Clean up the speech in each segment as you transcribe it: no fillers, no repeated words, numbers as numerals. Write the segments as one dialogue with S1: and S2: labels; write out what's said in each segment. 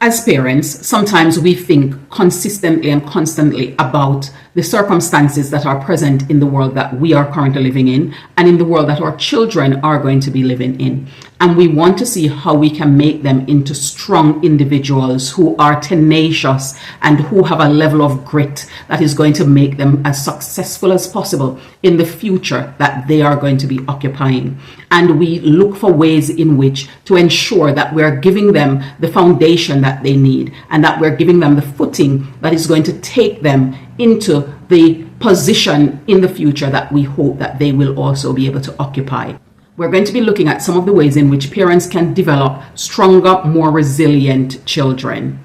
S1: As parents, sometimes we think consistently and constantly about the circumstances that are present in the world that we are currently living in and in the world that our children are going to be living in. And we want to see how we can make them into strong individuals who are tenacious and who have a level of grit that is going to make them as successful as possible in the future that they are going to be occupying. And we look for ways in which to ensure that we're giving them the foundation that they need and that we're giving them the footing that is going to take them into the position in the future that we hope that they will also be able to occupy. We're going to be looking at some of the ways in which parents can develop stronger, more resilient children.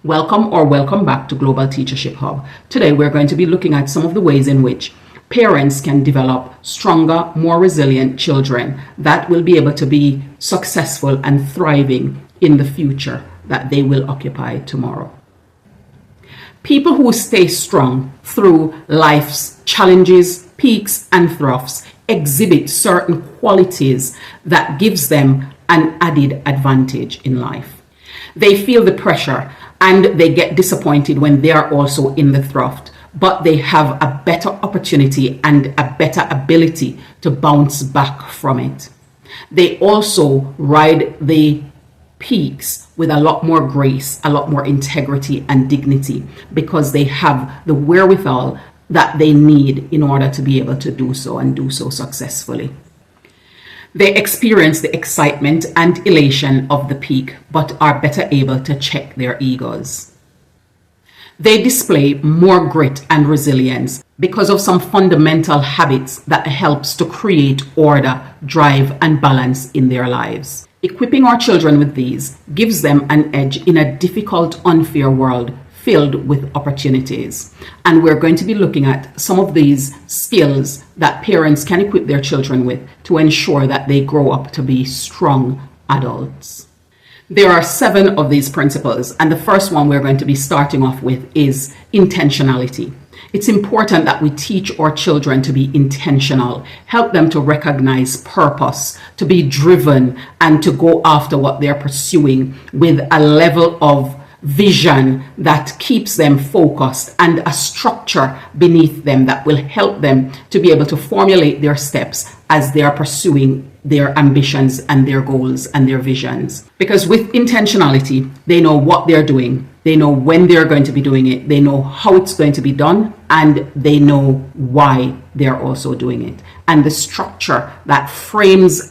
S1: Welcome back to Global Teachership Hub. Today we're going to be looking at some of the ways in which parents can develop stronger, more resilient children that will be able to be successful and thriving in the future that they will occupy tomorrow. People who stay strong through life's challenges, peaks and troughs exhibit certain qualities that gives them an added advantage in life. They feel the pressure and they get disappointed when they are also in the trough, but they have a better opportunity and a better ability to bounce back from it. They also ride the peaks with a lot more grace, a lot more integrity and dignity, because they have the wherewithal that they need in order to be able to do so and do so successfully. They experience the excitement and elation of the peak, but are better able to check their egos. They display more grit and resilience because of some fundamental habits that helps to create order, drive, and balance in their lives. Equipping our children with these gives them an edge in a difficult, unfair world filled with opportunities. And we're going to be looking at some of these skills that parents can equip their children with to ensure that they grow up to be strong adults. There are 7 of these principles, and the first one we're going to be starting off with is intentionality. It's important that we teach our children to be intentional, help them to recognize purpose, to be driven, and to go after what they're pursuing with a level of vision that keeps them focused and a structure beneath them that will help them to be able to formulate their steps as they are pursuing their ambitions and their goals and their visions. Because with intentionality, they know what they're doing, they know when they're going to be doing it, they know how it's going to be done, and they know why they're also doing it. And the structure that frames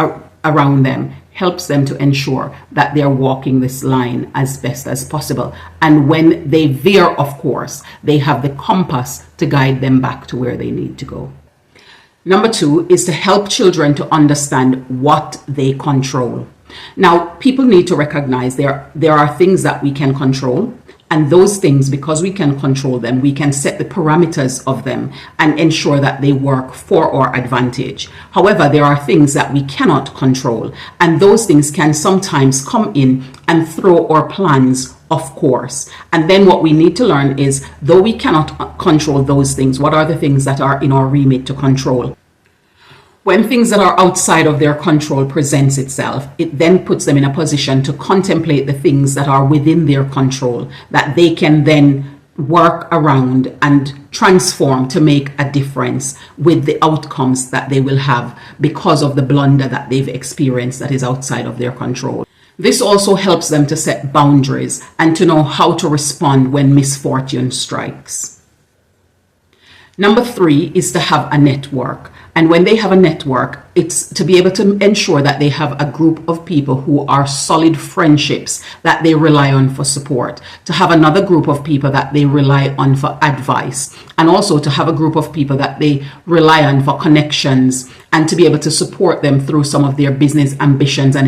S1: around them helps them to ensure that they're walking this line as best as possible. And when they veer, of course, they have the compass to guide them back to where they need to go. Number 2 is to help children to understand what they control. Now, people need to recognize there are things that we can control, and those things, because we can control them, we can set the parameters of them and ensure that they work for our advantage. However, there are things that we cannot control, and those things can sometimes come in and throw our plans off course. And then what we need to learn is, though we cannot control those things, what are the things that are in our remit to control? When things that are outside of their control presents itself, it then puts them in a position to contemplate the things that are within their control, that they can then work around and transform to make a difference with the outcomes that they will have because of the blunder that they've experienced that is outside of their control. This also helps them to set boundaries and to know how to respond when misfortune strikes. Number 3 is to have a network. And when they have a network, it's to be able to ensure that they have a group of people who are solid friendships that they rely on for support, to have another group of people that they rely on for advice, and also to have a group of people that they rely on for connections and to be able to support them through some of their business ambitions and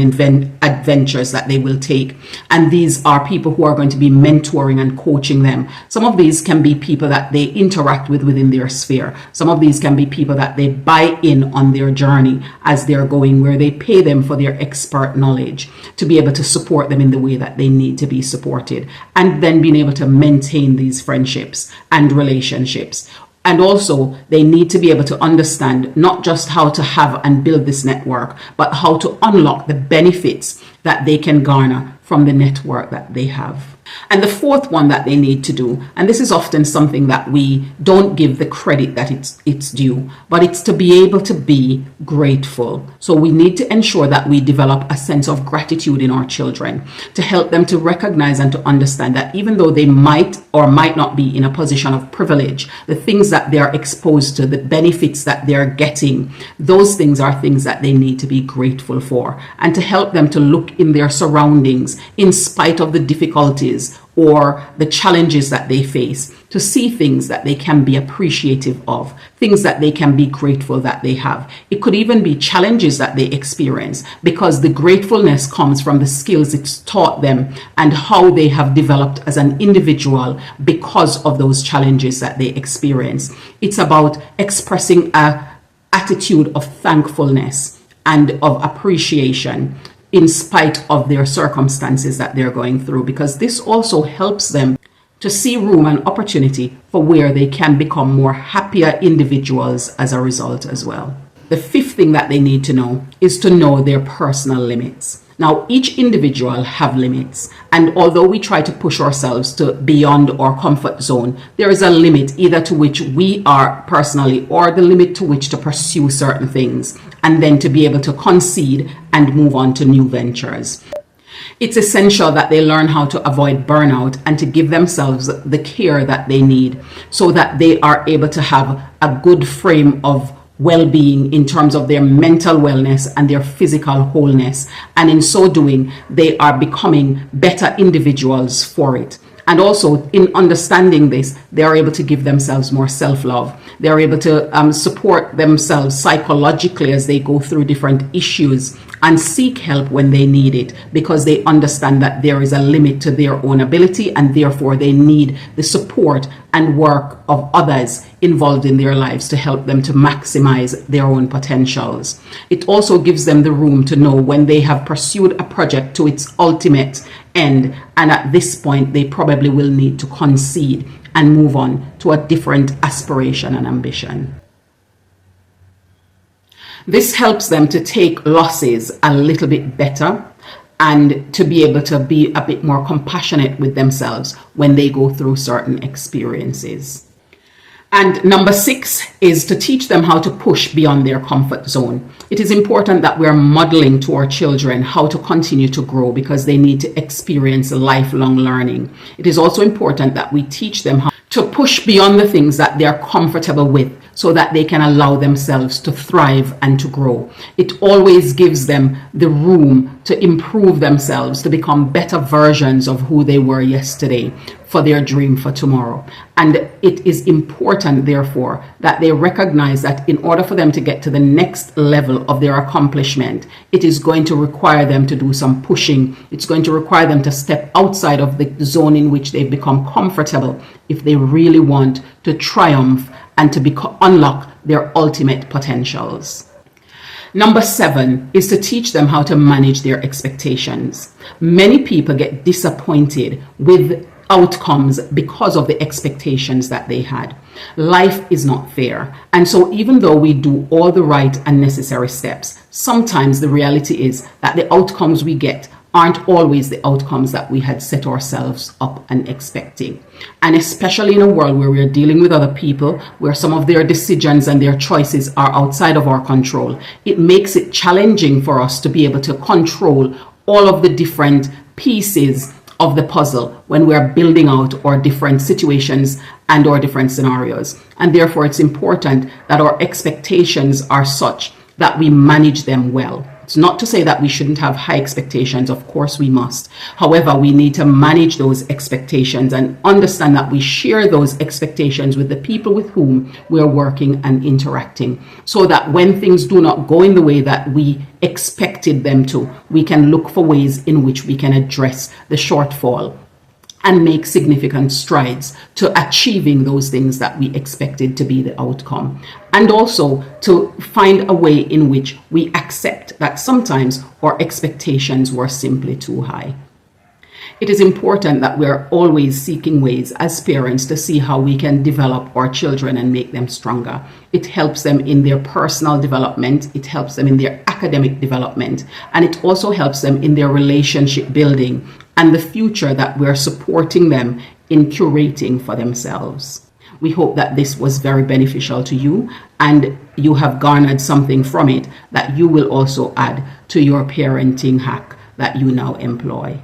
S1: adventures that they will take. And these are people who are going to be mentoring and coaching them. Some of these can be people that they interact with within their sphere. Some of these can be people that they buy in on their journey as they're going, where they pay them for their expert knowledge to be able to support them in the way that they need to be supported, and then being able to maintain these friendships and relationships. And also, they need to be able to understand not just how to have and build this network, but how to unlock the benefits that they can garner from the network that they have. And the fourth one that they need to do, and this is often something that we don't give the credit that it's due, but it's to be able to be grateful. So we need to ensure that we develop a sense of gratitude in our children to help them to recognize and to understand that even though they might or might not be in a position of privilege, the things that they are exposed to, the benefits that they're getting, those things are things that they need to be grateful for, and to help them to look in their surroundings in spite of the difficulties or the challenges that they face, to see things that they can be appreciative of, things that they can be grateful that they have. It could even be challenges that they experience, because the gratefulness comes from the skills it's taught them and how they have developed as an individual because of those challenges that they experience. It's about expressing an attitude of thankfulness and of appreciation in spite of their circumstances that they're going through, because this also helps them to see room and opportunity for where they can become more happier individuals as a result as well. The fifth thing that they need to know is to know their personal limits. Now, each individual have limits, and although we try to push ourselves to beyond our comfort zone, there is a limit either to which we are personally or the limit to which to pursue certain things, and then to be able to concede and move on to new ventures. It's essential that they learn how to avoid burnout and to give themselves the care that they need so that they are able to have a good frame of well-being in terms of their mental wellness and their physical wholeness. And in so doing, they are becoming better individuals for it. And also, in understanding this, they are able to give themselves more self-love. They are able to support themselves psychologically as they go through different issues and seek help when they need it, because they understand that there is a limit to their own ability, and therefore they need the support and work of others involved in their lives to help them to maximize their own potentials. It also gives them the room to know when they have pursued a project to its ultimate end, and at this point they probably will need to concede and move on to a different aspiration and ambition. This helps them to take losses a little bit better and to be able to be a bit more compassionate with themselves when they go through certain experiences. And number 6 is to teach them how to push beyond their comfort zone. It is important that we're modeling to our children how to continue to grow, because they need to experience lifelong learning. It is also important that we teach them how to push beyond the things that they're comfortable with, so that they can allow themselves to thrive and to grow. It always gives them the room to improve themselves, to become better versions of who they were yesterday for their dream for tomorrow. And it is important, therefore, that they recognize that in order for them to get to the next level of their accomplishment, it is going to require them to do some pushing. It's going to require them to step outside of the zone in which they've become comfortable if they really want to triumph and to unlock their ultimate potentials. Number 7 is to teach them how to manage their expectations. Many people get disappointed with outcomes because of the expectations that they had. Life is not fair. And so even though we do all the right and necessary steps, sometimes the reality is that the outcomes we get aren't always the outcomes that we had set ourselves up and expecting. And especially in a world where we're dealing with other people, where some of their decisions and their choices are outside of our control, it makes it challenging for us to be able to control all of the different pieces of the puzzle when we're building out our different situations and our different scenarios. And therefore, it's important that our expectations are such that we manage them well. It's not to say that we shouldn't have high expectations. Of course we must. However, we need to manage those expectations and understand that we share those expectations with the people with whom we're working and interacting, so that when things do not go in the way that we expected them to, we can look for ways in which we can address the shortfall and make significant strides to achieving those things that we expected to be the outcome. And also to find a way in which we accept that sometimes our expectations were simply too high. It is important that we're always seeking ways as parents to see how we can develop our children and make them stronger. It helps them in their personal development, it helps them in their academic development, and it also helps them in their relationship building and the future that we're supporting them in curating for themselves. We hope that this was very beneficial to you and you have garnered something from it that you will also add to your parenting hack that you now employ.